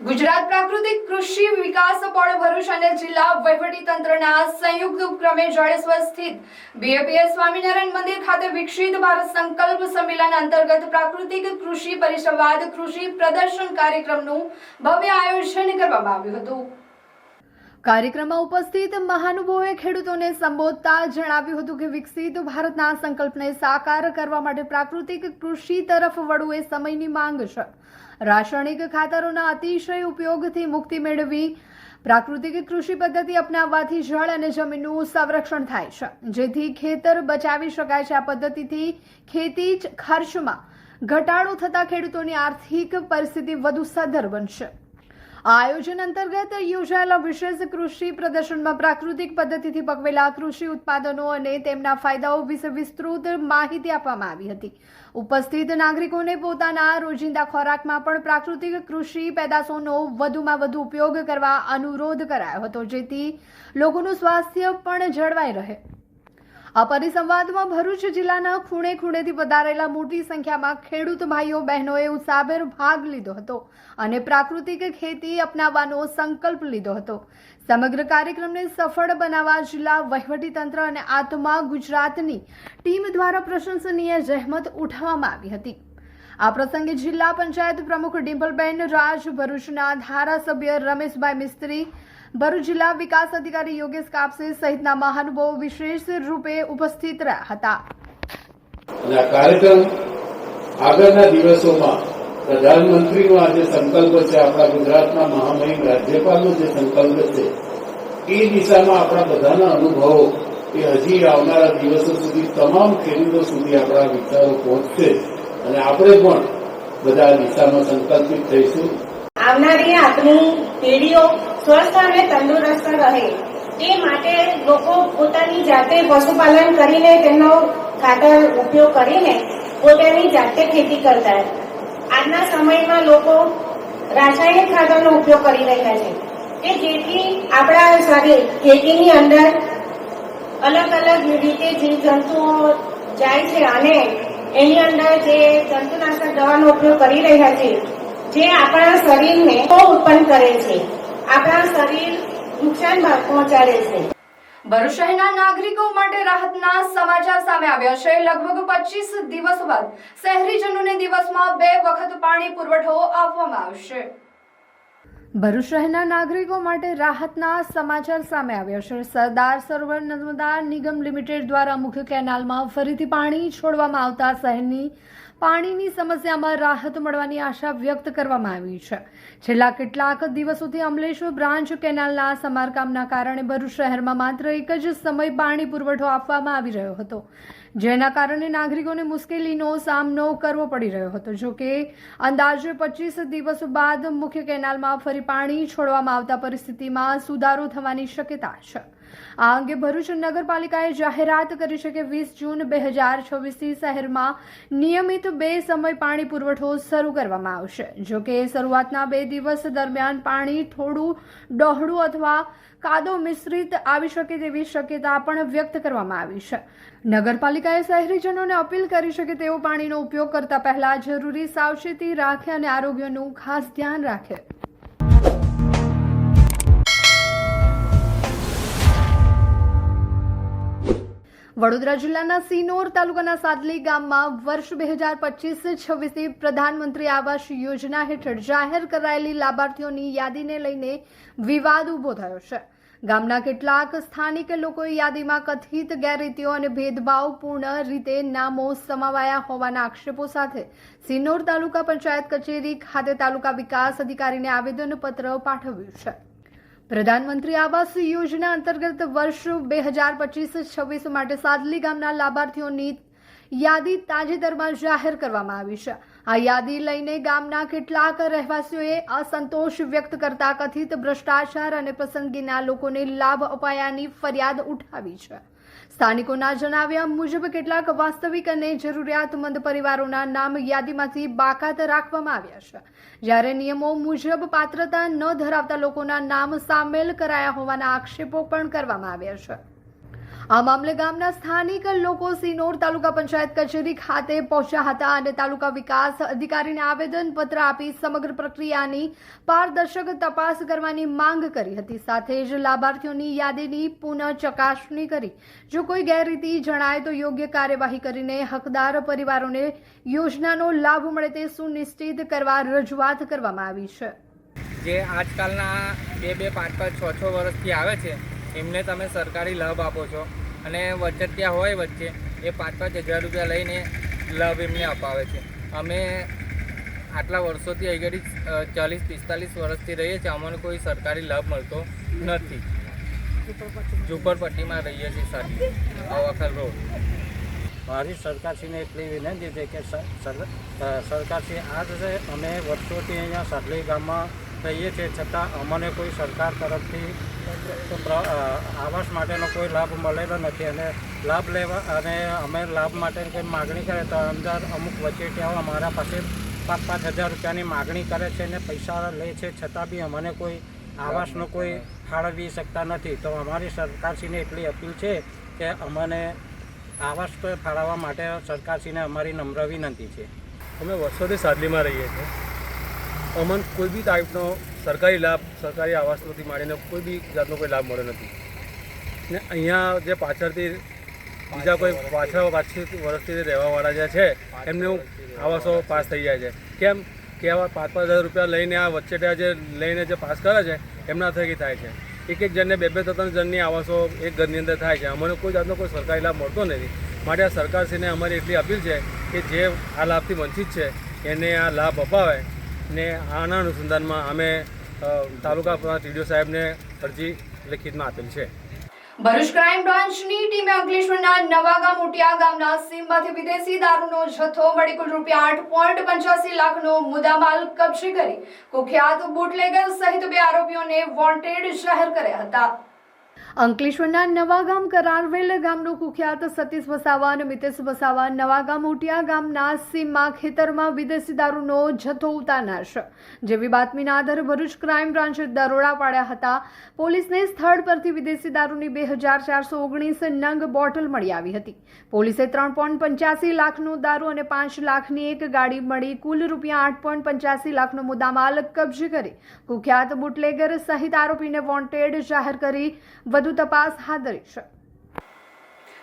ગુજરાત પ્રાકૃતિક કૃષિ વિકાસ બોર્ડ ભરૂચ અને જિલ્લા વહીવટીતંત્રના સંયુક્ત ઉપક્રમે જડેશ્વર સ્થિત બીએપીએસ સ્વામિનારાયણ મંદિર ખાતે વિકસિત ભારત સંકલ્પ સંમેલન અંતર્ગત પ્રાકૃતિક કૃષિ પરિસંવાદ કૃષિ પ્રદર્શન કાર્યક્રમનું ભવ્ય આયોજન કરવામાં આવ્યું હતું. કાર્યક્રમમાં ઉપસ્થિત મહાનુભાવોએ ખેડૂતોને સંબોધતા જણાવ્યું હતું કે વિકસિત ભારતના સંકલ્પને સાકાર કરવા માટે પ્રાકૃતિક કૃષિ તરફ વળવું એ સમયની માંગ છે. રાસાયણિક ખાતરોના અતિશય ઉપયોગથી મુક્તિ મેળવી પ્રાકૃતિક કૃષિ પદ્ધતિ અપનાવવાથી જળ અને જમીનનું સંરક્ષણ થાય છે, જેથી ખેતર બચાવી શકાય છે. આ પદ્ધતિથી ખેતી ખર્ચમાં ઘટાડો થતા ખેડૂતોની આર્થિક પરિસ્થિતિ વધુ સદ્ધર બનશે. આ આયોજન અંતર્ગત યોજાયેલા વિશેષ કૃષિ પ્રદર્શનમાં પ્રાકૃતિક પદ્ધતિથી પકવેલા કૃષિ ઉત્પાદનો અને તેમના ફાયદાઓ વિશે વિસ્તૃત માહિતી આપવામાં આવી હતી. ઉપસ્થિત નાગરિકોને પોતાના રોજિંદા ખોરાકમાં પણ પ્રાકૃતિક કૃષિ પેદાશોનો વધુમાં વધુ ઉપયોગ કરવા અનુરોધ કરાયો હતો, જેથી લોકોનું સ્વાસ્થ્ય પણ જળવાઈ રહે. આ પરિસંવાદમાં ભરૂચ જિલ્લાના ખૂણે ખૂણેથી પધારેલા મોટી સંખ્યામાં ખેડૂત ભાઈઓ બહેનોએ ઉત્સાહભેર ભાગ લીધો હતો અને પ્રાકૃતિક ખેતી અપનાવવાનો સંકલ્પ લીધો હતો. સમગ્ર કાર્યક્રમને સફળ બનાવવા જિલ્લા વહીવટીતંત્ર અને આત્મા ગુજરાતની ટીમ દ્વારા પ્રશંસનીય જહેમત ઉઠાવવામાં આવી હતી. આ પ્રસંગે જિલ્લા પંચાયત પ્રમુખ ડિમ્પલબેન રાજ, ભરૂચના ધારાસભ્ય રમેશભાઈ મિસ્ત્રી, ભરૂચ જિલ્લા વિકાસ અધિકારી યોગેશ કાપસે સહિતના મહાનુભાવો વિશેષ રૂપે ઉપસ્થિત રહ્યા હતા. અને આ કાર્યક્રમ આગળના દિવસોમાં પ્રધાનમંત્રીનો આ જે સંકલ્પ છે, આપણા ગુજરાતના મહામહિમ રાજ્યપાલનો જે સંકલ્પ છે, એ દિશામાં આપણા બધાના અનુભવો એ હજી આવનારા દિવસો સુધી તમામ ખેડૂતો સુધી આપણા વિચારો પહોંચશે અને આપણે પણ બધા દિશામાં સંકલ્પિત થઈશું. આવનારી આપણી પેઢીઓ સ્વસ્થ અને તંદુરસ્ત રહે તે માટે લોકો પોતાની જાતે પશુપાલન કરીને તેનો ખાતર ઉપયોગ કરીને પોતાની જાતે ખેતી કરતા. આજના સમયમાં લોકો રાસાયણિક ખાતરનો ઉપયોગ કરી રહ્યા છે કે જેથી આપણા શરીર ખેતીની અંદર અલગ અલગ રીતે જીવજંતુઓ જાય છે અને એની અંદર જે જંતુનાશક દવાનો ઉપયોગ કરી રહ્યા છે, જે આપણા શરીરને ઉત્પન્ન કરે છે, આપણા શરીર નુકસાન પહોંચાડે છે. ભરૂચ શહેરના નાગરિકો માટે રાહતના સમાચાર સામે આવ્યા છે. લગભગ 25 દિવસ બાદ શહેરીજનોને દિવસમાં 2 વખત પાણી પુરવઠો આપવામાં આવશે. ભરૂચ શહેરના નાગરિકો માટે રાહતના સમાચાર સામે આવ્યા છે. સરદાર સરોવર નર્મદા નિગમ લિમિટેડ દ્વારા મુખ્ય કેનાલમાં ફરીથી પાણી છોડવામાં આવતા શહેરની પાણીની સમસ્યામાં રાહત મળવાની આશા વ્યક્ત કરવામાં આવી છે. છેલ્લા કેટલાક દિવસોથી અમલેશ્વર બ્રાન્ચ કેનાલના સમારકામના કારણે ભરૂચ શહેરમાં માત્ર એક જ સમય પાણી પુરવઠો આપવામાં આવી રહ્યો હતો, જેના કારણે નાગરિકોને મુશ્કેલીનો સામનો કરવો પડી રહ્યો હતો. જોકે અંદાજે 25 દિવસ બાદ મુખ્ય કેનાલમાં ફરી પાણી છોડવામાં આવતા પરિસ્થિતિમાં સુધારો થવાની શક્યતા છે. આ અંગે ભરૂચ નગરપાલિકાએ જાહેરાત કરી છે કે 20 જૂન 2026થી શહેરમાં નિયમિત 2 સમય પાણી પુરવઠો શરૂ કરવામાં આવશે. જોકે શરૂઆતના 2 દિવસ દરમિયાન પાણી થોડું ડહોળું અથવા કાદવ મિશ્રિત આવી શકે તેવી શક્યતા પણ વ્યક્ત કરવામાં આવી છે. નગરપાલિકાએ શહેરીજનોને અપીલ કરી છે કે તેઓ પાણીનો ઉપયોગ કરતા પહેલા જરૂરી સાવચેતી રાખે અને આરોગ્યનું ખાસ ધ્યાન રાખે. વડોદરા જિલ્લાના સિનોર તાલુકાના સાદલી ગામમાં વર્ષ 2025-26 પ્રધાનમંત્રી આવાસ યોજના હેઠળ જાહેર કરાયેલી લાભાર્થીઓની યાદીને લઈને વિવાદ ઉભો થયો છે. ગામના કેટલાક સ્થાનિક લોકોએ યાદીમાં કથિત ગેરરીતિઓ અને ભેદભાવપૂર્ણ રીતે નામો સમાવાયા હોવાના આક્ષેપો સાથે સિનોર તાલુકા પંચાયત કચેરી ખાતે તાલુકા વિકાસ અધિકારીને આવેદનપત્ર પાઠવ્યું છે. પ્રધાનમંત્રી આવાસ યોજના અંતર્ગત વર્ષ 2025-26 માટે સાદલી ગામના લાભાર્થીઓની યાદી તાજેતરમાં જાહેર કરવામાં આવી છે. આ યાદી લઈને ગામના કેટલાક રહેવાસીઓએ અસંતોષ વ્યક્ત કરતા કથિત ભ્રષ્ટાચાર અને પસંદગીના લોકોને લાભ અપાયાની ફરિયાદ ઉઠાવી છે. સ્થાનિકોના જણાવ્યા મુજબ કેટલાક વાસ્તવિક અને જરૂરિયાતમંદ પરિવારોના નામ યાદીમાંથી બાકાત રાખવામાં આવ્યા છે, જ્યારે નિયમો મુજબ પાત્રતા ન ધરાવતા લોકોના નામ સામેલ કરાયા હોવાના આક્ષેપો પણ કરવામાં આવ્યા છે. આ મામલે ગામના સ્થાનિક લોકો સિનોર તાલુકા પંચાયત કચેરી ખાતે પહોંચ્યા હતા અને તાલુકા વિકાસ અધિકારીને આવેદનપત્ર આપી સમગ્ર પ્રક્રિયાની પારદર્શક તપાસ કરવાની માંગ કરી હતી. સાથે જ લાભાર્થીઓની યાદીની પુનઃ ચકાસણી કરી જો કોઈ ગેરરીતિ જણાય તો યોગ્ય કાર્યવાહી કરીને હકદાર પરિવારોને યોજનાનો લાભ મળે તે સુનિશ્ચિત કરવા રજૂઆત કરવામાં આવી છે. જે આજકાલના 2-2, 5-5, 6-6 વર્ષથી આવે છે એમને તમે સરકારી લાભ આપો છો અને વચેટિયા હોય વચ્ચે એ 5-5 હજાર રૂપિયા લઈને લાભ એમને અપાવે છે. અમે આટલા વર્ષોથી અહીં 40-45 વર્ષથી રહીએ છીએ, અમને કોઈ સરકારી લાભ મળતો નથી. ઝૂંપડપટ્ટીમાં રહીએ છીએ સાથી અવાખલ રોડ. મારી સરકારશ્રીને એટલી વિનંતી છે કે સરકારશ્રી આજ અમે વર્ષોથી અહીંયા સાટલી ગામમાં રહીએ છીએ, છતાં અમને કોઈ સરકાર તરફથી આવાસ માટેનો કોઈ લાભ મળેલો નથી અને લાભ લેવા અને અમે લાભ માટે કંઈ માગણી કરે તો અંદર અમુક વચેટિયાઓ અમારા પાસે 5-5 હજાર રૂપિયાની માગણી કરે છે અને પૈસા લે છે, છતાં બી અમને કોઈ આવાસનો કોઈ ફાળવી શકતા નથી. તો અમારી સરકારશ્રીને એટલી અપીલ છે કે અમને આવાસ ફાળવવા માટે સરકારશ્રીને અમારી નમ્ર વિનંતી છે. અમે વર્ષોથી સાદલીમાં રહીએ છીએ. અમને કોઈ બી ટાઈપનો સરકારી લાભ, સરકારી આવાસમાંથી માંડીને કોઈ બી જાતનો કોઈ લાભ મળ્યો નથી. ને અહીંયા જે પાછળથી બીજા કોઈ પાછળ વર્ષથી રહેવાવાળા જે છે એમને આવાસો પાસ થઈ જાય છે. કેમ કે આવા 5-5 હજાર રૂપિયા લઈને આ વચ્ચે જે લઈને જે પાસ કરે છે એમના થકી થાય છે. એક જણને 2-3 જણની આવાસો એક ઘરની અંદર થાય છે. અમને કોઈ જાતનો કોઈ સરકારી લાભ મળતો નથી. માટે આ સરકારશ્રીને અમારી એટલી અપીલ છે કે જે આ લાભથી વંચિત છે એને આ લાભ અપાવે ને આના અનુસંધાનમાં અમે તાલુકા ટીડીઓ સાહેબને અરજી લેખિતમાં આપેલ છે. ભરૂચ ક્રાઇમ બ્રાન્ચની ટીમે અંકલેશ્વરના નવાગામ મોટિયા ગામના સીમમાંથી વિદેશી દારૂનો જથ્થો મળી કુલ ₹8.85 લાખનો મુદ્દામાલ કબજે કરી કુખ્યાત બુટલેગર સહિત 2 આરોપીઓને વોન્ટેડ જાહેર કર્યા હતા. અંકલેશ્વરના નવાગામ કરારવેલ ગામનો કુખ્યાત સતીશ વસાવા અને મિતેશ વસાવા નવાગામ મોટિયા ગામના સીમમાં ખેતરમાં વિદેશી દારૂનો જથ્થો ઉતારનાર છે. જેવી બાતમીના આધારે ભરૂચ ક્રાઇમ બ્રાન્ચે દરોડા પાડ્યા હતા. પોલીસને સ્થળ પરથી વિદેશી દારૂની 2419 નંગ બોટલ મળી આવી હતી. પોલીસે 3.85 લાખનો દારૂ અને 5 લાખની એક ગાડી મળી કુલ ₹8.85 લાખનો મુદ્દામાલ કબજે કરી કુખ્યાત બુટલેગર સહિત આરોપીને વોન્ટેડ જાહેર કરી વધુ તપાસ હાથ ધરી છે.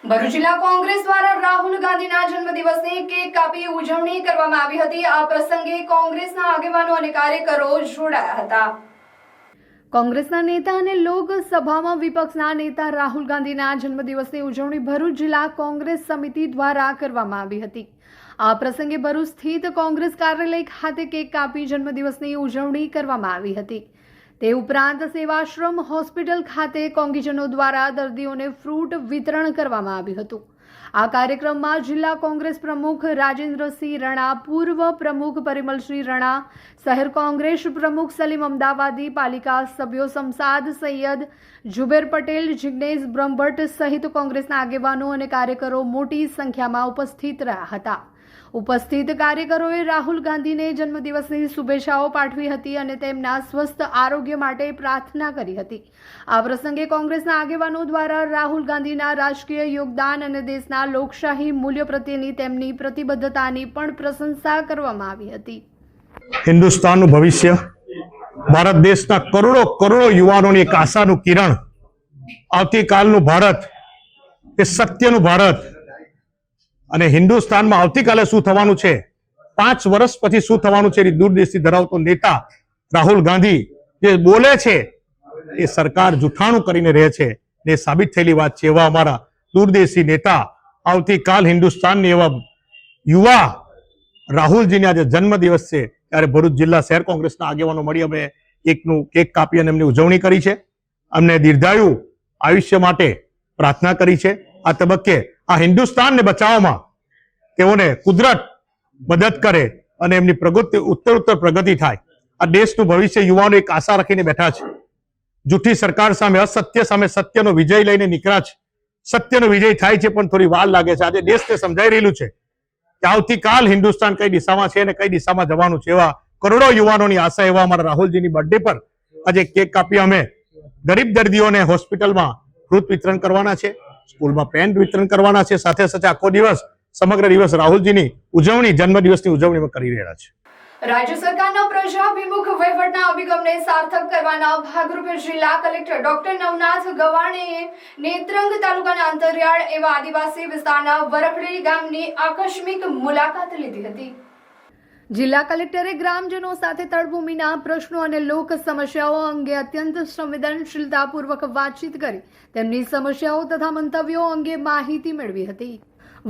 ભરૂચ જિલ્લા કોંગ્રેસ દ્વારા રાહુલ ગાંધીના જન્મદિવસની કેક કાપી ઉજવણી કરવામાં આવી હતી. આ પ્રસંગે કોંગ્રેસના આગેવાનો અને કાર્યકરો જોડાયા હતા. કોંગ્રેસના નેતા અને લોકસભામાં વિપક્ષના નેતા રાહુલ ગાંધીના જન્મદિવસની ઉજવણી ભરૂચ જિલ્લા કોંગ્રેસ સમિતિ દ્વારા કરવામાં આવી હતી. આ પ્રસંગે ભરૂચ સ્થિત કોંગ્રેસ કાર્યાલય ખાતે કેક કાપી જન્મદિવસની ઉજવણી કરવામાં આવી હતી. તે ઉપરાંત સેવાશ્રમ હોસ્પિટલ ખાતે કોંગીજનો દ્વારા દર્દીઓને ફ્રૂટ વિતરણ કરવામાં આવ્યું હતું. આ કાર્યક્રમમાં જિલ્લા કોંગ્રેસ પ્રમુખ રાજેન્દ્રસિંહ રણા, પૂર્વ પ્રમુખ પરિમલસિંહ રણા, શહેર કોંગ્રેસ પ્રમુખ સલીમ અમદાવાદી, પાલિકા સભ્યો શમસાદ સૈયદ, જુબેર પટેલ, જિગ્નેશ બ્રહ્મભટ્ટ સહિત કોંગ્રેસના આગેવાનો અને કાર્યકરો મોટી સંખ્યામાં ઉપસ્થિત રહ્યા હતા. ઉપસ્થિત કાર્યકરોએ રાહુલ ગાંધીને જન્મદિવસની શુભેચ્છાઓ પાઠવી હતી અને તેમના સ્વસ્થ આરોગ્ય માટે પ્રાર્થના કરી હતી. આ પ્રસંગે કોંગ્રેસના આગેવાનો દ્વારા રાહુલ ગાંધીના રાજકીય યોગદાન અને દેશના લોકશાહી મૂલ્યો પ્રત્યેની તેમની પ્રતિબદ્ધતાની પણ પ્રશંસા કરવામાં આવી હતી. હિન્દુસ્તાનનું ભવિષ્ય, ભારત દેશના કરોડો યુવાનોની એક આશાનું કિરણ, આવતીકાલનું ભારત એ સત્યનું ભારત અને હિન્દુસ્તાનમાં આવતીકાલે શું થવાનું છે, 5 વર્ષ પછી શું થવાનું છે, એ દૂરદ્રષ્ટિ ધરાવતો નેતા રાહુલ ગાંધી જે બોલે છે એ સરકાર જૂઠાણું કરીને રહે છે. એ સાબિત થયેલી વાત છે. એવા અમારા દૂરદેશી નેતા, આવતીકાલ હિન્દુસ્તાનની એવા યુવા રાહુલજીને આજે જન્મદિવસ છે ત્યારે ભરૂચ જિલ્લા શહેર કોંગ્રેસના આગેવાનો મળી અમે કેક કાપી અને એમની ઉજવણી કરી છે. અમને દીર્ઘાયુ આયુષ્ય માટે પ્રાર્થના કરી છે. આ તબક્કે આ હિન્દુસ્તાનને બચાવવામાં તેઓને કુદરત મદદ કરે અને એમની પ્રગતિ ઉત્તરોત્તર પ્રગતિ થાય. આ દેશનું ભવિષ્ય યુવાનો એક આશા રાખીને બેઠા છે. જૂઠી સરકાર સામે અસત્ય સામે સત્યનો વિજય લઈને નીકળ્યા છે. સત્યનો વિજય થાય છે પણ થોડી વાર લાગે છે. આજે દેશને સમજાઈ રહેલું છે કે આવતીકાલ હિન્દુસ્તાન કઈ દિશામાં છે અને કઈ દિશામાં જવાનું છે. એવા કરોડો યુવાનોની આશા એવા અમારા રાહુલજીની બર્થડે પર આજે કેક કાપી અમે ગરીબ દર્દીઓને હોસ્પિટલમાં ફ્રૂટ વિતરણ કરવાના છે, સ્કૂલમાં પેન વિતરણ કરવાના છે. સાથે સાથે આખો દિવસ સમગ્ર દિવસ રાહુલજીની ઉજવણી, જન્મદિવસની ઉજવણી કરી રહ્યા છે. રાજ્ય સરકારના પ્રજાભિમુખ વહીવટના અભિગમને સાર્થક કરવાના ભાગરૂપે જિલ્લા કલેક્ટર ડોક્ટર નવનાથ ગવાણેએ નેત્રંગ તાલુકાના અંતરિયાળ એવા આદિવાસી વિસ્તારના વરખડી ગામની આકસ્મિક મુલાકાત લીધી હતી. જિલ્લા કલેક્ટરે ગ્રામજનો સાથે તળભૂમિના પ્રશ્નો અને લોક સમસ્યાઓ અંગે અત્યંત સંવેદનશીલતાપૂર્વક વાતચીત કરી તેમની સમસ્યાઓ તથા મંતવ્યો અંગે માહિતી મેળવી હતી.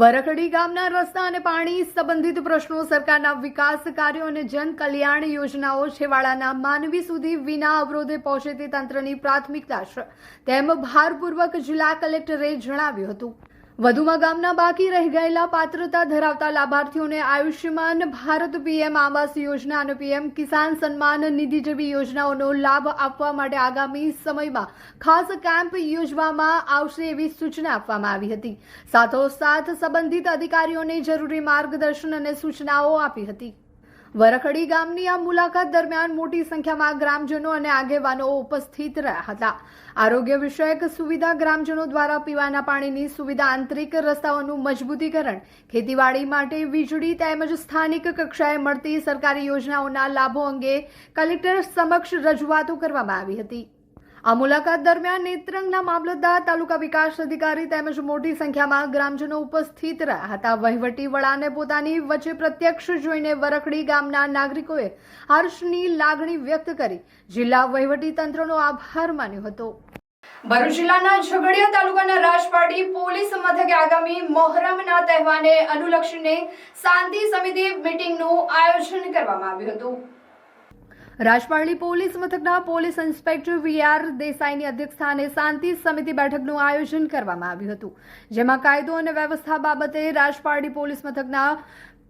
વરખડી ગામના રસ્તા અને પાણી સંબંધિત પ્રશ્નો, સરકારના વિકાસ કાર્યો અને જન કલ્યાણ યોજનાઓ છેવાડાના માનવી સુધી વિના અવરોધે પહોંચે તે તંત્રની પ્રાથમિકતા છે તેમ ભારપૂર્વક જિલ્લા કલેક્ટરે જણાવ્યું હતું. વધુમાં ગામના બાકી રહી ગયેલા પાત્રતા ધરાવતા લાભાર્થીઓને આયુષ્યમાન ભારત, પીએમ આવાસ યોજના અને પીએમ કિસાન સન્માન નિધિ જેવી યોજનાઓનો લાભ આપવા માટે આગામી સમયમાં ખાસ કેમ્પ યોજવામાં આવશે એવી સૂચના આપવામાં આવી હતી. સાથોસાથ સંબંધિત અધિકારીઓને જરૂરી માર્ગદર્શન અને સૂચનાઓ આપી હતી. વરખડી ગામની આ મુલાકાત દરમિયાન મોટી સંખ્યામાં ગ્રામજનો અને આગેવાનો ઉપસ્થિત રહ્યા હતા. આરોગ્ય વિષયક સુવિધા, ગ્રામજનો દ્વારા પીવાના પાણીની સુવિધા, આંતરિક રસ્તાઓનું મજબૂતીકરણ, ખેતીવાડી માટે વીજળી તેમજ સ્થાનિક કક્ષાએ મળતી સરકારી યોજનાઓના લાભો અંગે કલેક્ટર સમક્ષ રજૂઆતો કરવામાં આવી હતી. આ મુલાકાત દરમિયાન નેત્રંગના મામલતદાર, તાલુકા વિકાસ અધિકારી તેમજ મોટી સંખ્યામાં ગ્રામજનો ઉપસ્થિત રહ્યા હતા. વહીવટી વડાને પોતાની વચ્ચે પ્રત્યક્ષ જોઈને વરખડી ગામના નાગરિકોએ હર્ષની લાગણી વ્યક્ત કરી જિલ્લા વહીવટી તંત્રનો આભાર માન્યો હતો. ભરૂચ જિલ્લાના ઝઘડિયા તાલુકાના રાજપારડી પોલીસ મથકે આગામી મોહરમના તહેવારને અનુલક્ષીને શાંતિ સમિતિ મીટિંગનું આયોજન કરવામાં આવ્યું હતું. રાજપારડી પોલીસ મથકના પોલીસ ઇન્સ્પેક્ટર વીઆર દેસાઈની અધ્યક્ષસ્થાને શાંતિ સમિતિ બેઠકનું આયોજન કરવામાં આવ્યું હતું, જેમાં કાયદો અને વ્યવસ્થા બાબતે રાજપારડી પોલીસ મથકના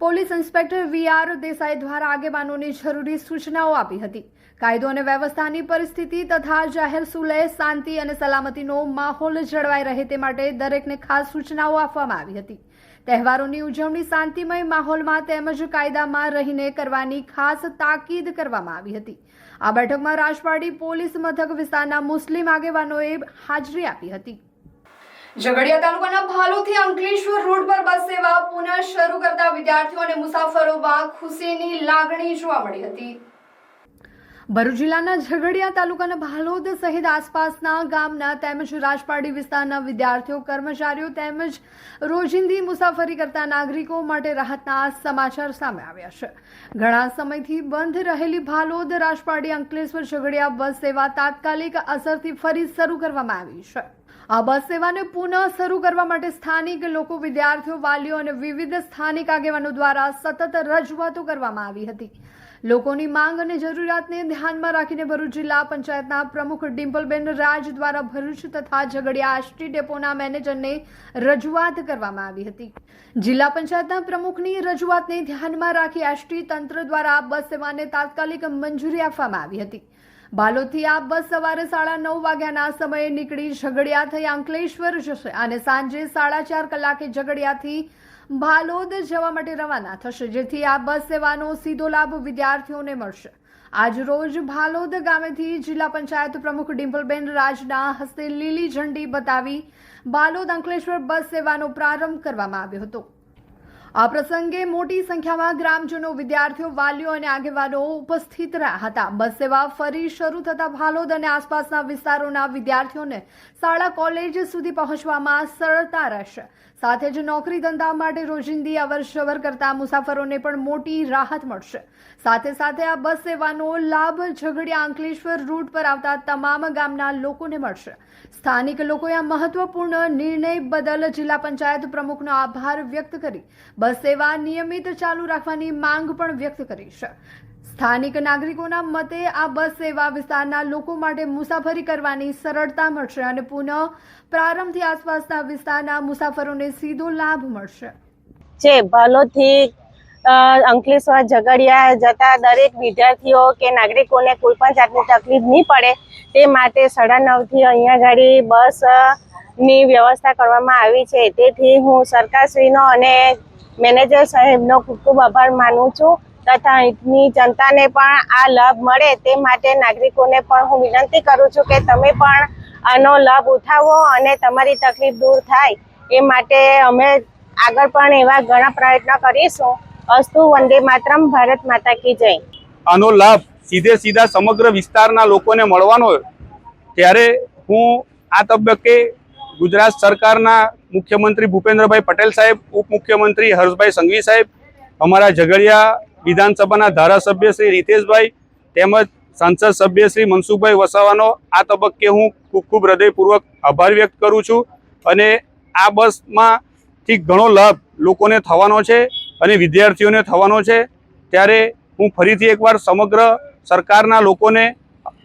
પોલીસ ઇન્સ્પેક્ટર વીઆર દેસાઈ દ્વારા આગેવાનોને જરૂરી સૂચનાઓ આપી હતી. કાયદો અને વ્યવસ્થાની પરિસ્થિતિ તથા જાહેર સુલેહ, શાંતિ અને સલામતીનો માહોલ જળવાઈ રહે તે માટે દરેકને ખાસ સૂચનાઓ આપવામાં આવી હતી. તહેવારોની ઉજવણી શાંતિમય માહોલમાં તેમજ કાયદામાં રહીને કરવાની ખાસ તાકીદ કરવામાં આવી હતી. આ બેઠકમાં રાજપારડી પોલીસ મથક વિસ્તારના મુસ્લિમ આગેવાનોએ હાજરી આપી હતી. ઝઘડિયા તાલુકાના ભાલોથી અંકલેશ્વર રોડ પર બસ સેવા પુનઃ શરૂ કરતા વિદ્યાર્થીઓ અને મુસાફરોમાં ખુશીની લાગણી જોવા મળી હતી. ભરૂચ જિલ્લાના ઝઘડિયા તાલુકાના ભાલોદ સહિત આસપાસના ગામના તેમજ રાજપારડી વિસ્તારના વિદ્યાર્થીઓ, કર્મચારીઓ તેમજ રોજિંદી મુસાફરી કરતા નાગરિકો માટે રાહતના સમાચાર સામે આવ્યા છે. ઘણા સમયથી બંધ રહેલી ભાલોદ, રાજપારડી, અંકલેશ્વર, ઝઘડિયા બસ સેવા તાત્કાલિક અસરથી ફરી શરૂ કરવામાં આવી છે. આ બસ સેવાને પુનઃ શરૂ કરવા માટે સ્થાનિક લોકો, વિદ્યાર્થીઓ, વાલીઓ અને વિવિધ સ્થાનિક આગેવાનો દ્વારા સતત રજૂઆતો કરવામાં આવી હતી. લોકોની માંગ અને જરૂરિયાતને ધ્યાનમાં રાખીને ભરૂચ જિલ્લા પંચાયતના પ્રમુખ ડિમ્પલબેન રાજ દ્વારા ભરૂચ તથા ઝઘડિયા આષ્ટી ડેપોના મેનેજરને રજૂઆત કરવામાં આવી હતી. જિલ્લા પંચાયતના પ્રમુખની રજૂઆતને ધ્યાનમાં રાખી આષ્ટી તંત્ર દ્વારા બસ સેવાને તાત્કાલિક મંજૂરી આપવામાં આવી હતી. બાલોદથી આ બસ સવારે 9:30 વાગ્યાના સમયે નીકળી ઝઘડિયા થઈ અંકલેશ્વર જશે અને સાંજે 4:30 કલાકે ઝઘડિયાથી ભાલોદ જવા માટે રવાના થશે, જેથી આ બસ સેવાનો સીધો લાભ વિદ્યાર્થીઓને મળશે. આજ રોજ ભાલોદ ગામેથી જિલ્લા પંચાયત પ્રમુખ ડિમ્પલબેન રાજના હસ્તે લીલી ઝંડી બતાવી ભાલોદ અંકલેશ્વર બસ સેવાનો પ્રારંભ કરવામાં આવ્યો હતો. આ પ્રસંગે મોટી સંખ્યામાં ગ્રામજનો, વિદ્યાર્થીઓ, વાલીઓ અને આગેવાનો ઉપસ્થિત રહ્યા હતા. બસ સેવા ફરી શરૂ થતા ભાલોદ અને આસપાસના વિસ્તારોના વિદ્યાર્થીઓને શાળા, કોલેજ સુધી પહોંચવામાં સરળતા રહેશે. સાથે જ નોકરી ધંધા માટે રોજિંદી અવરજવર કરતા મુસાફરોને પણ મોટી રાહત મળશે. સાથે સાથે આ બસ સેવાનો લાભ ઝઘડિયા અંકલેશ્વર રૂટ પર આવતા તમામ ગામના લોકોને મળશે. સ્થાનિક લોકોએ આ મહત્વપૂર્ણ નિર્ણય બદલ જિલ્લા પંચાયત પ્રમુખનો આભાર વ્યક્ત કરી બસ સેવા નિયમિત ચાલુ રાખવાની માંગ પણ વ્યક્ત કરી છે. સ્થાનિક નાગરિકોના મતે આ બસ સેવા વિસ્તારના લોકો માટે મુસાફરી કરવાની સરળતા મળશે અને પુનઃ પ્રારંભથી આસપાસના વિસ્તારના મુસાફરોને સીધો લાભ મળશે. છે ભાલોદથી અંકલેશ્વર ઝઘડિયા જતા દરેક વિદ્યાર્થીઓ કે નાગરિકોને કોઈ પણ જાતની તકલીફ નહીં પડે તે માટે 9:30 થી અહીંયા ગાડી બસની વ્યવસ્થા કરવામાં આવી છે. તેથી હું સરકારશ્રીનો અને મેનેજર સાહેબનો ખૂબ ખૂબ આભાર માનું છું તથા અહીંની જનતાને પણ આ લાભ મળે તે માટે નાગરિકોને પણ હું વિનંતી કરું છું કે તમે પણ આનો લાભ ઉઠાવો અને તમારી તકલીફ દૂર થાય એ માટે અમે આગળ પણ એવા ઘણા પ્રયત્નો કરીશું. અસ્તુ વંદે માતરમ. ભારત માતા કી જય. આનો લાભ સીધા સમગ્ર વિસ્તારના લોકોને મળવાનો ત્યારે હું આ તબક્કે ગુજરાત સરકારના મુખ્યમંત્રી ભૂપેન્દ્રભાઈ પટેલ સાહેબ, ઉપમુખ્યમંત્રી હર્ષભાઈ સંઘવી સાહેબ, અમારા ઝઘડિયા વિધાનસભાના ધારાસભ્ય શ્રી રીતેશભાઈ તેમજ સાંસદ સભ્ય શ્રી મનસુખભાઈ વસાવાનો આ તબક્કે હું ખૂબ ખૂબ હૃદયપૂર્વક આભાર વ્યક્ત કરું છું. અને આ બસમાંથી ઘણો લાભ લોકોને થવાનો છે અને વિદ્યાર્થીઓને થવાનો છે ત્યારે હું ફરીથી એકવાર સમગ્ર સરકારના લોકોને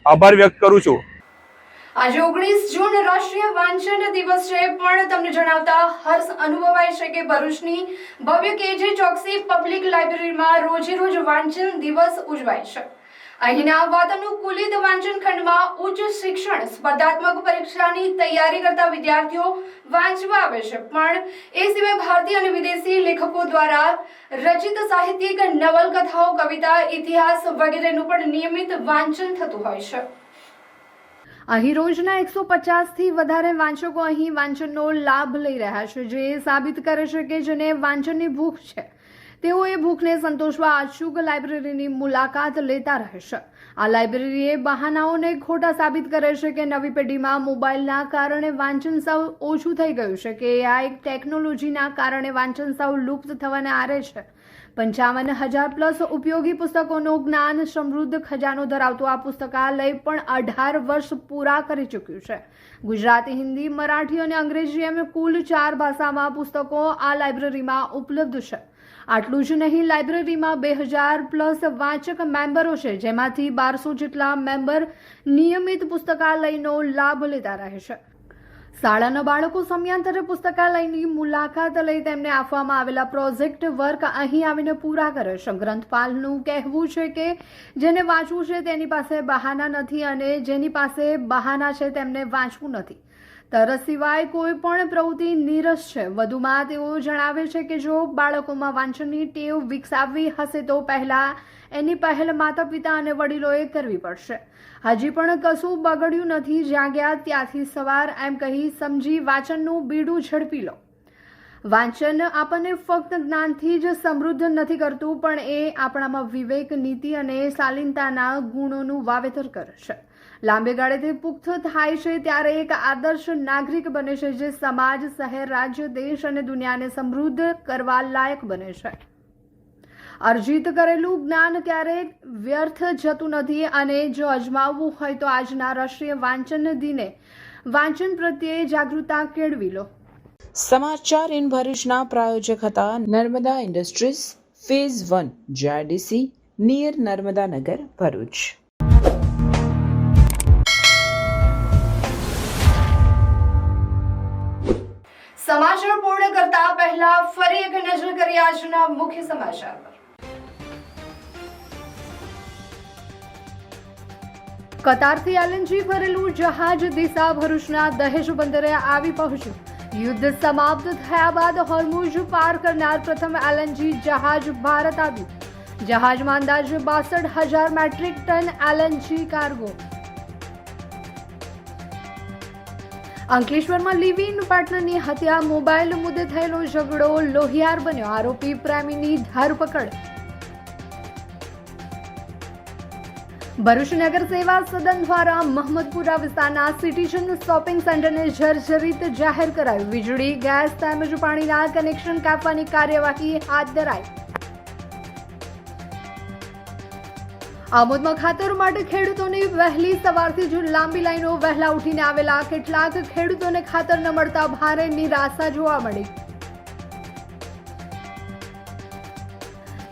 આભાર વ્યક્ત કરું છું. આજે 19 જૂન રાષ્ટ્રીય વાંચન દિવસ છે, પણ તમને જણાવતા હર્ષ અનુભવાય છે કે ભરૂચની ભવ્ય કેજે ચોકસી પબ્લિક લાઇબ્રેરીમાં રોજે રોજ વાંચન દિવસ ઉજવાય છે. અહીંના વાતાનુકૂલિત વાંચન ખંડમાં ઉચ્ચ શિક્ષણ સ્પર્ધાત્મક પરીક્ષાની તૈયારી કરતા વિદ્યાર્થીઓ વાંચવા આવે છે, પણ એ સિવાય ભારતીય અને વિદેશી લેખકો દ્વારા રચિત સાહિત્યિક નવલકથાઓ, કવિતા, ઇતિહાસ વગેરેનું પણ નિયમિત વાંચન થતું હોય છે. અહીં રોજના 150 થી વધારે વાંચકો અહીં વાંચનનો લાભ લઈ રહ્યા છે, જે સાબિત કરે છે કે જેને વાંચનની ભૂખ છે તેઓ એ ભૂખને સંતોષવા અચૂક લાઇબ્રેરીની મુલાકાત લેતા રહે છે. આ લાઇબ્રેરી એ બહાનાઓને ખોટા સાબિત કરે છે કે નવી પેઢીમાં મોબાઈલના કારણે વાંચન સાવ ઓછું થઈ ગયું છે કે આ એક ટેકનોલોજીના કારણે વાંચન સાવ લુપ્ત થવાને આરે છે. 55,000 પ્લસ ઉપયોગી પુસ્તકોનો જ્ઞાન સમૃદ્ધ ખજાનો ધરાવતું આ પુસ્તકાલય પણ 18 વર્ષ પૂરા કરી ચૂક્યું છે. ગુજરાતી, હિન્દી, મરાઠી અને અંગ્રેજી એમ કુલ 4 ભાષામાં પુસ્તકો આ લાઇબ્રેરીમાં ઉપલબ્ધ છે. આટલું જ નહીં, લાઇબ્રેરીમાં 2000 પ્લસ વાંચક મેમ્બરો છે, જેમાંથી 1200 જેટલા મેમ્બર નિયમિત પુસ્તકાલયનો લાભ લેતા રહે છે. શાળાના બાળકો સમયાંતરે પુસ્તકાલયની મુલાકાત લઈ તેમને આપવામાં આવેલા પ્રોજેક્ટ વર્ક અહીં આવીને પૂરા કરે છે. ગ્રંથપાલનું કહેવું છે કે જેને વાંચવું છે તેની પાસે બહાના નથી અને જેની પાસે બહાના છે તેમને વાંચવું નથી. તરસ સિવાય કોઈ પણ પ્રવૃત્તિ નીરસ છે. વધુમાં તેઓ જણાવે છે કે જો બાળકોમાં વાંચનની ટેવ વિકસાવવી હશે તો પહેલા એની પહેલ માતા પિતા અને વડીલોએ કરવી પડશે. હજી પણ કશું બગડ્યું નથી, જ્યાં ગયા ત્યાંથી સવાર એમ કહી સમજી વાંચનનું બીડું ઝડપી લો. વાંચન આપણને ફક્ત જ્ઞાનથી જ સમૃદ્ધ નથી કરતું, પણ એ આપણામાં વિવેક, નીતિ અને શાલીનતાના ગુણોનું વાવેતર કરે છે. લાંબે ગાળેથી પુખ્ત થાય છે ત્યારે એક આદર્શ નાગરિક બને છે, જે સમાજ, શહેર, રાજ્ય, દેશ અને દુનિયાને સમૃદ્ધ કરવા લાયક બને છે. અર્જિત કરેલું જ્ઞાન ક્યારેય વ્યર્થ જતું નથી અને જો અજમાવવું હોય તો આજના રાષ્ટ્રીય વાંચન દિને વાંચન પ્રત્યે જાગૃતતા કેળવી લો. સમાચાર ઇન ભરૂચના પ્રાયોજક હતા Narmada industries phase 1 JIDC near Narmadanagar Bharuch. સમાચાર પૂર્ણ કરતા પહેલા ફરી એક નજર કરીએ આજના મુખ્ય સમાચાર પર. કતારથી LNG ભરેલું જહાજ દિશા ભરૂચના દહેજ બંદરે આવી પહોંચ્યું. યુદ્ધ સમાપ્ત થયા બાદ હોર્મુઝ પાર કરનાર પ્રથમ LNG જહાજ ભારત આવ્યું. જહાજમાં અંદાજે 62,000 મેટ્રિક ટન LNG કાર્ગો. અંકલેશ્વરમાં લિવ ઇન પાર્ટનરની હત્યા, મોબાઈલ મુદ્દે થયેલો ઝઘડો લોહિયાર બન્યો, આરોપી પ્રેમીની ધરપકડ. ભરૂચ નગર સેવા સદન દ્વારા મહમદપુરા વિસ્તારના સિટીઝન શોપિંગ સેન્ટરને જર્જરિત જાહેર કરાયું. વીજળી, ગેસ તેમજ પાણીના કનેક્શન કાપવાની કાર્યવાહી હાથ ધરાઈ. આમોદમાં ખાતર માટે ખેડૂતોની વહેલી સવારથી જ લાંબી લાઈનો. વહેલા ઉઠીને આવેલા કેટલાક ખેડૂતોને ખાતર ન મળતા ભારે નિરાશા જોવા મળી.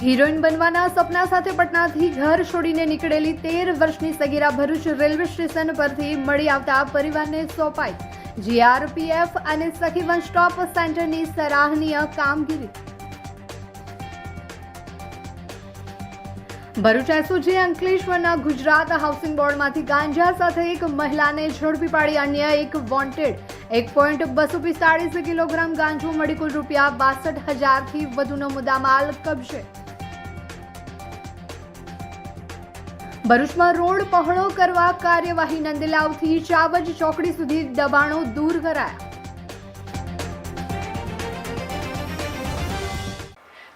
હિરોઈન બનવાના સપના સાથે પટનાથી ઘર છોડીને નીકળેલી 13 વર્ષની સગીરા ભરૂચ રેલવે સ્ટેશન પરથી મળી આવતા પરિવારને સોંપાઈ. GRPF અને સખી વન સ્ટોપ સેન્ટરની સરાહનીય કામગીરી. ભરૂચ એસઓજી અંકલેશ્વરના ગુજરાત હાઉસિંગ બોર્ડમાંથી ગાંજા સાથે એક મહિલાને ઝડપી પાડી અન્ય એક વોન્ટેડ 1.245 કિલોગ્રામ ગાંજો મળી કુલ ₹62,000 થી વધુનો મુદ્દામાલ કબજે. ભરૂચમાં રોડ પહોળો કરવા કાર્યવાહી નંદલાવથી ચાવજ ચોકડી સુધી દબાણો દૂર કરાયા.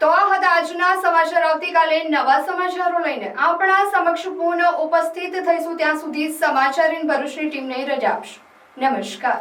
તો આ હતા આજના સમાચાર. આવતીકાલે નવા સમાચારો લઈને આપણા સમક્ષ પુનઃ ઉપસ્થિત થઈશું. ત્યાં સુધી સમાચાર ઇન ભરૂચની ટીમને રજા આપશો. નમસ્કાર.